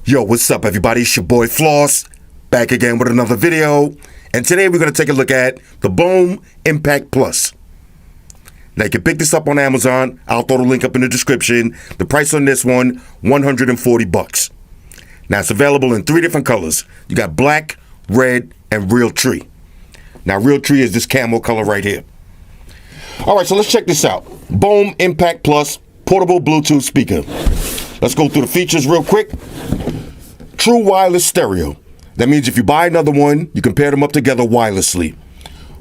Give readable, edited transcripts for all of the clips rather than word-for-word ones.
Yo, what's up everybody? It's your boy Floss, back again with another video. And today we're going to take a look at the BÖHM Impact Plus. Now you can pick this up on Amazon. I'll throw the link up in the description. The price on this one, $140. Now it's available in 3 different colors. You got black, red, and real tree. Now real tree is this camel color right here. Alright, so let's check this out. BÖHM Impact Plus portable Bluetooth speaker. Let's go through the features real quick. True wireless stereo. That means if you buy another one, you can pair them up together wirelessly.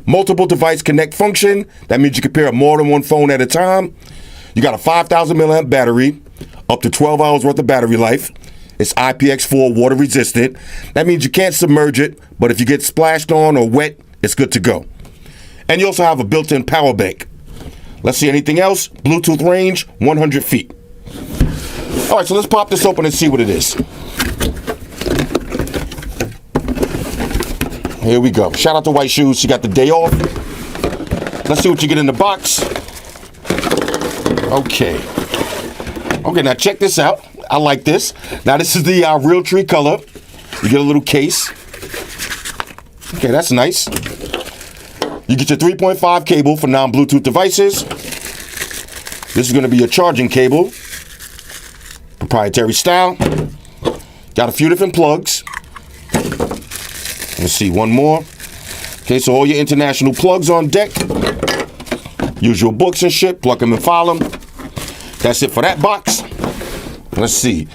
Multiple device connect function. That means you can pair more than one phone at a time. You got a 5,000 milliamp battery, up to 12 hours worth of battery life. It's IPX4 water resistant. That means you can't submerge it, but if you get splashed on or wet, it's good to go. And you also have a built-in power bank. Let's see anything else. Bluetooth range, 100 feet. All right, so let's pop this open and see what it is. Here we go. Shout out to White Shoes. She got the day off. Let's see what you get in the box. Okay. Okay, now check this out. I like this. Now this is the real tree color. You get a little case. Okay, that's nice. You get your 3.5 cable for non-Bluetooth devices. This is going to be your charging cable. Proprietary style. Got a few different plugs. Let's see, one more. Okay, so all your international plugs on deck. Use your books and shit, plug them and file them. That's it for that box. Let's see.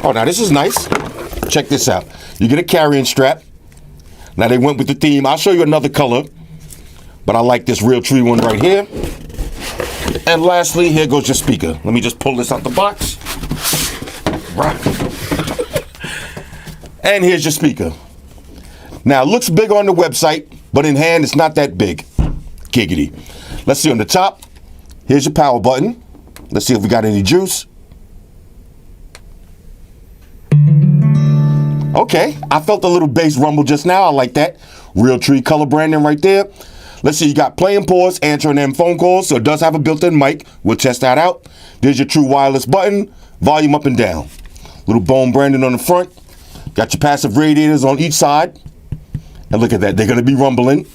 Oh, now this is nice. Check this out. You get a carrying strap. Now they went with the theme. I'll show you another color, but I like this real tree one right here. And lastly, here goes your speaker. Let me just pull this out the box. Right. And here's your speaker. Now, it looks big on the website, but in hand, it's not that big. Giggity. Let's see on the top. Here's your power button. Let's see if we got any juice. Okay, I felt a little bass rumble just now. I like that. Real tree color branding right there. Let's see, you got play and pause, answering them phone calls, so it does have a built-in mic. We'll test that out. There's your true wireless button, volume up and down. Little BÖHM branding on the front. Got your passive radiators on each side. And look at that, they're gonna be rumbling.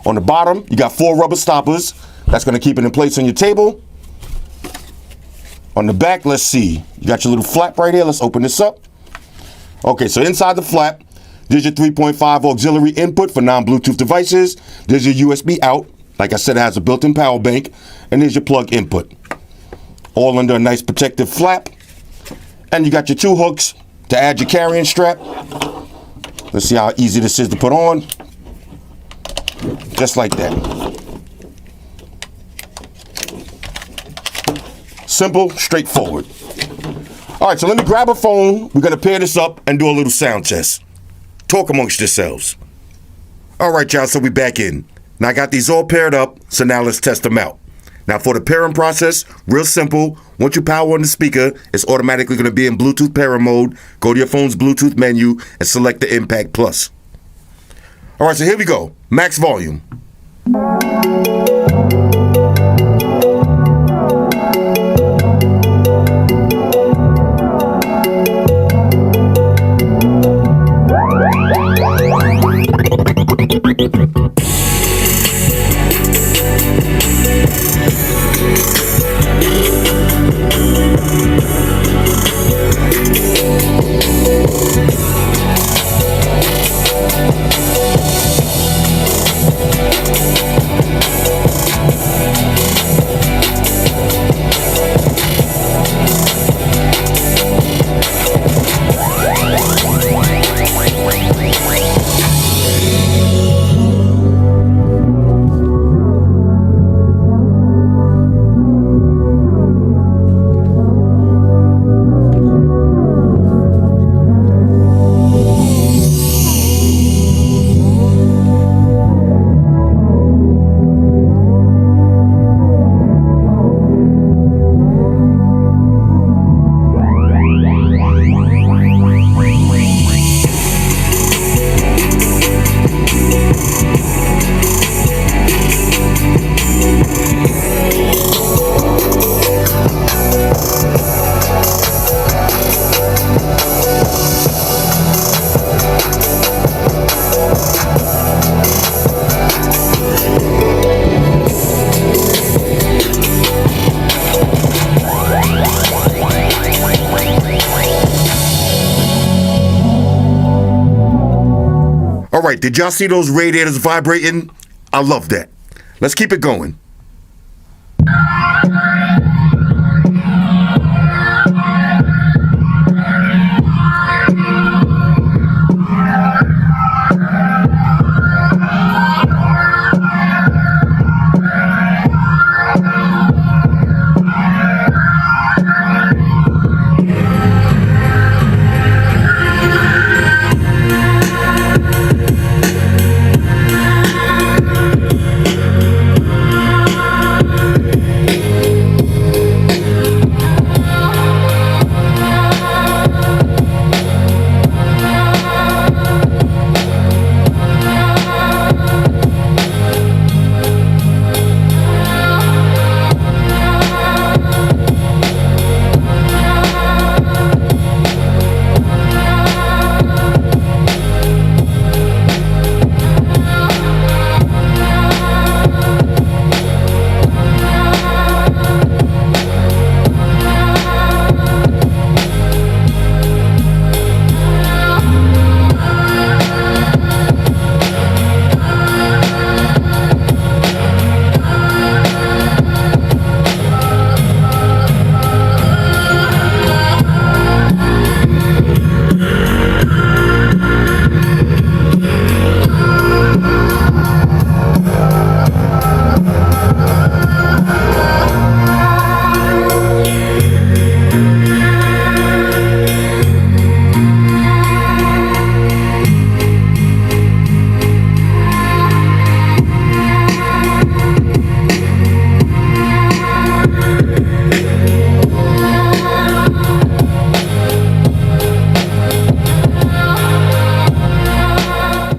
On the bottom, you got 4 rubber stoppers. That's gonna keep it in place on your table. On the back, let's see. You got your little flap right here. Let's open this up. Okay, so inside the flap, there's your 3.5 auxiliary input for non-Bluetooth devices. There's your USB out. Like I said, it has a built-in power bank. And there's your plug input. All under a nice protective flap. And you got your 2 hooks to add your carrying strap. Let's see how easy this is to put on. Just like that. Simple, straightforward. All right, so let me grab a phone. We're going to pair this up and do a little sound test. Talk amongst yourselves. All right, y'all, so we back in. Now I got these all paired up, so now let's test them out. Now for the pairing process, real simple. Once you power on the speaker, it's automatically going to be in Bluetooth pairing mode. Go to your phone's Bluetooth menu and select the Impact Plus. All right, so here we go. Max volume. right, did y'all see those radiators vibrating? I love that. Let's keep it going.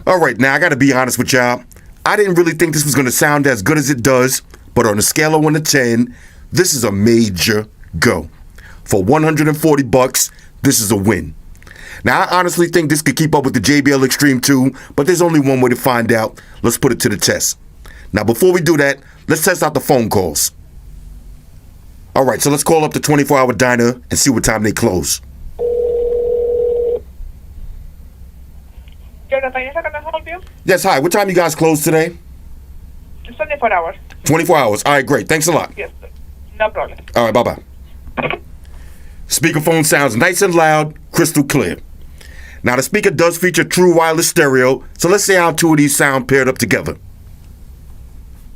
All right, now I gotta be honest with y'all. I didn't really think this was gonna sound as good as it does, but on a scale of 1 to 10, this is a major go. For 140 bucks, this is a win. Now, I honestly think this could keep up with the JBL Extreme 2, but there's only one way to find out. Let's put it to the test. Now, before we do that, let's test out the phone calls. All right, so let's call up the 24-hour diner and see what time they close. Jonathan, can I help you? Yes, hi. What time you guys close today? 24 hours. 24 hours. All right, great. Thanks a lot. Yes, no problem. All right, bye-bye. Speakerphone sounds nice and loud, crystal clear. Now, the speaker does feature true wireless stereo, so let's see how two of these sound paired up together.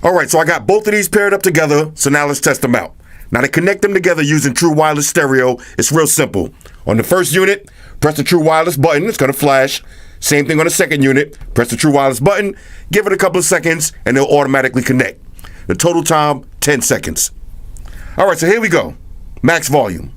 All right, so I got both of these paired up together, so now let's test them out. Now, to connect them together using true wireless stereo, it's real simple. On the first unit, press the true wireless button. It's going to flash. Same thing on the second unit. Press the true wireless button, give it a couple of seconds, and it'll automatically connect. The total time, 10 seconds. All right, so here we go. Max volume.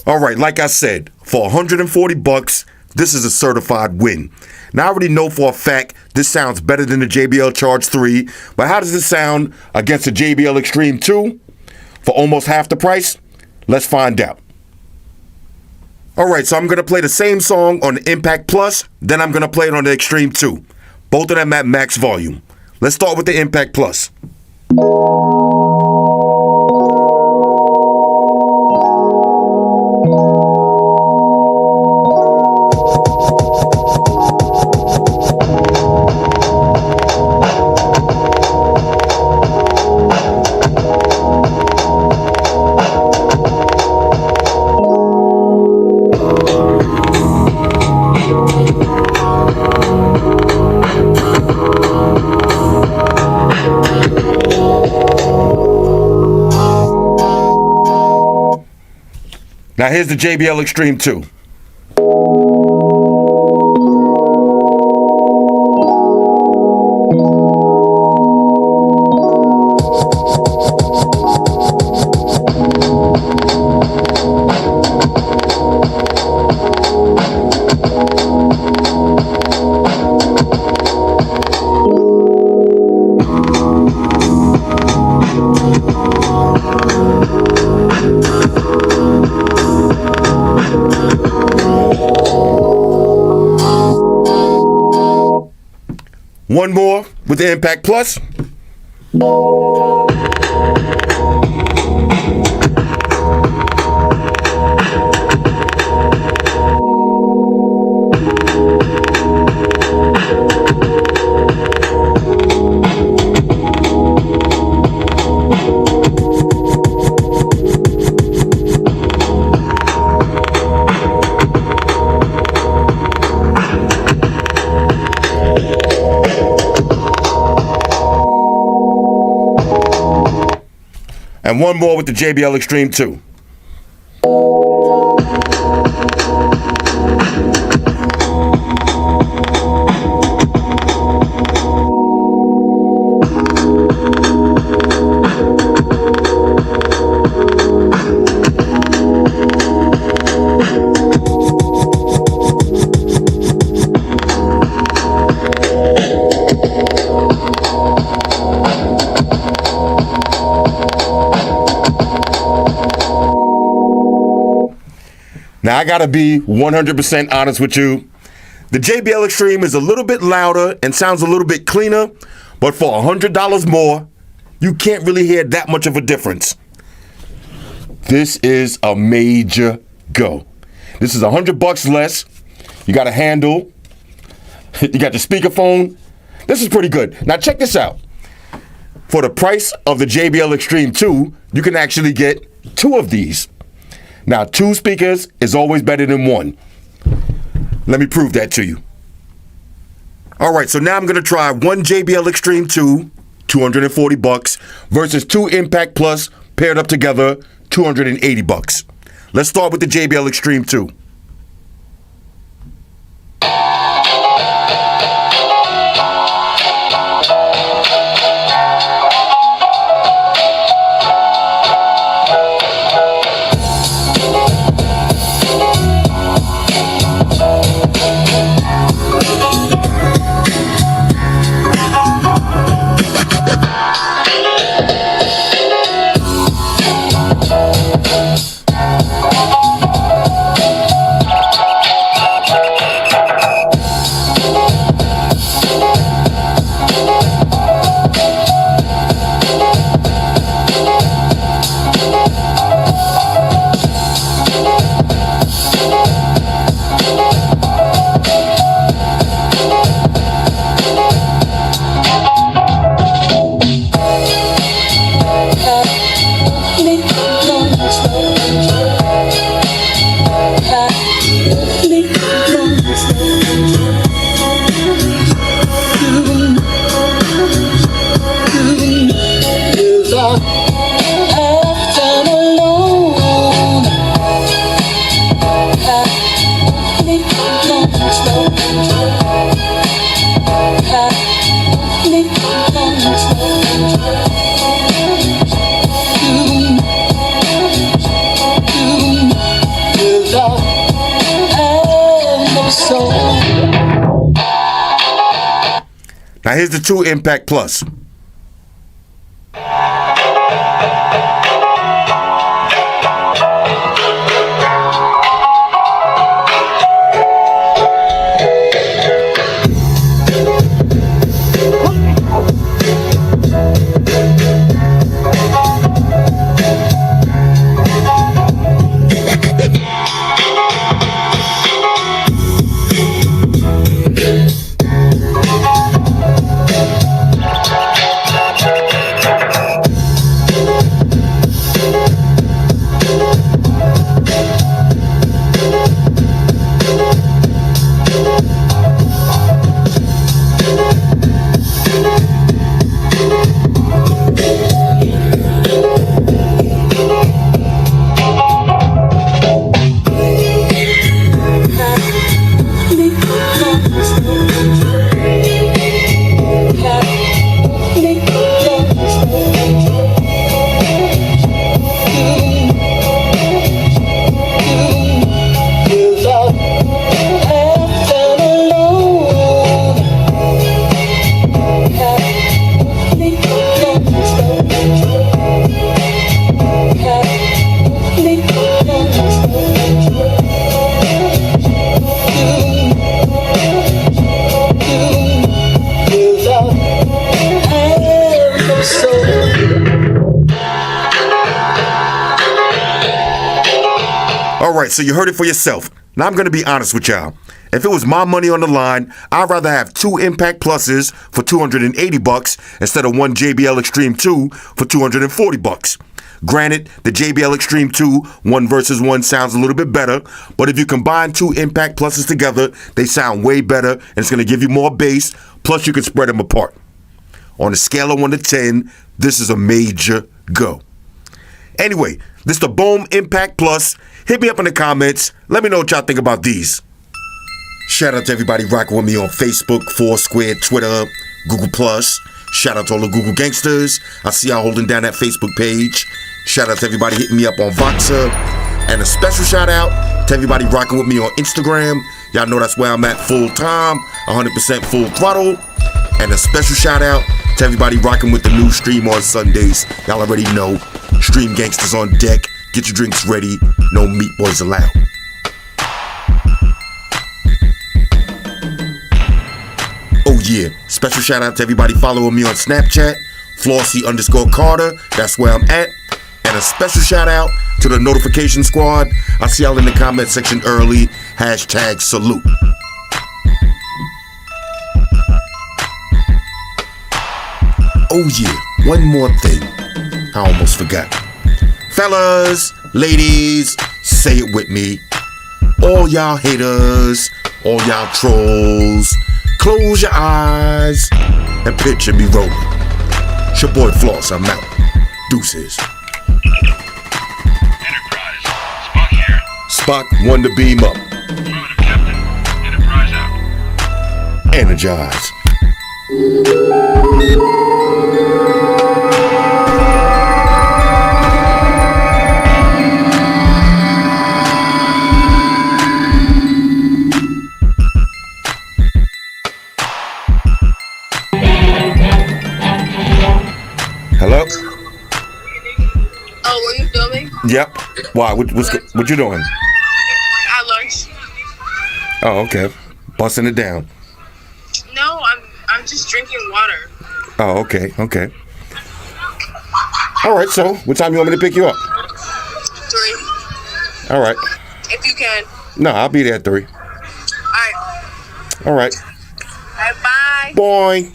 All right, like I said, for 140 bucks, this is a certified win. Now, I already know for a fact this sounds better than the JBL Charge 3, but how does this sound against the JBL Extreme 2 for almost half the price? Let's find out. All right, so I'm going to play the same song on the Impact Plus, then I'm going to play it on the Extreme 2. Both of them at max volume. Let's start with the Impact Plus. Now here's the JBL Extreme 2. One more with the Impact Plus. And one more with the JBL Extreme 2. Now, I gotta be 100% honest with you. The JBL Extreme is a little bit louder and sounds a little bit cleaner, but for $100 more, you can't really hear that much of a difference. This is a major go. This is $100 less. You got a handle. You got the speakerphone. This is pretty good. Now, check this out. For the price of the JBL Extreme 2, you can actually get 2 of these. Now, 2 speakers is always better than 1. Let me prove that to you. All right, so now I'm going to try one JBL Extreme 2, $240, versus 2 Impact Plus paired up together, $280. Let's start with the JBL Extreme 2. Now here's the 2 Impact Plus. so you heard it for yourself. Now I'm going to be honest with y'all. If it was my money on the line, I'd rather have 2 Impact Pluses for $280 instead of one JBL Extreme 2 for $240. Granted, the JBL Extreme 2, 1 versus 1 sounds a little bit better, but if you combine 2 Impact Pluses together, they sound way better and it's going to give you more bass, plus you can spread them apart. On a scale of 1 to 10, this is a major go. Anyway, this is the BÖHM Impact Plus. Hit me up in the comments. Let me know what y'all think about these. Shout out to everybody rocking with me on Facebook, Foursquare, Twitter, Google+. Shout out to all the Google gangsters. I see y'all holding down that Facebook page. Shout out to everybody hitting me up on Voxer. And a special shout out to everybody rocking with me on Instagram. Y'all know that's where I'm at full time, 100% full throttle. And a special shout out to everybody rocking with the new stream on Sundays. Y'all already know. Stream gangsters on deck. Get your drinks ready. No meat boys allowed. Oh yeah, special shout out to everybody following me on Snapchat, Flossy_Carter, that's where I'm at. And a special shout out to the notification squad. I see y'all in the comment section early. #salute. Oh yeah, one more thing. I almost forgot. Fellas, ladies, say it with me. All y'all haters, all y'all trolls, close your eyes and picture me rolling. It's your boy Floss, I'm out. Deuces. Enterprise. Spock here. Spock, one to beam up. Affirmative, Captain. Enterprise out. Energize. Hello? Oh, were you filming? Yep. Why? What you doing? At lunch. Oh, okay. Busting it down. No, I'm just drinking water. Oh, okay. All right, so what time you want me to pick you up? 3. All right. If you can. No, I'll be there at 3. Alright. All right. Bye. Boy.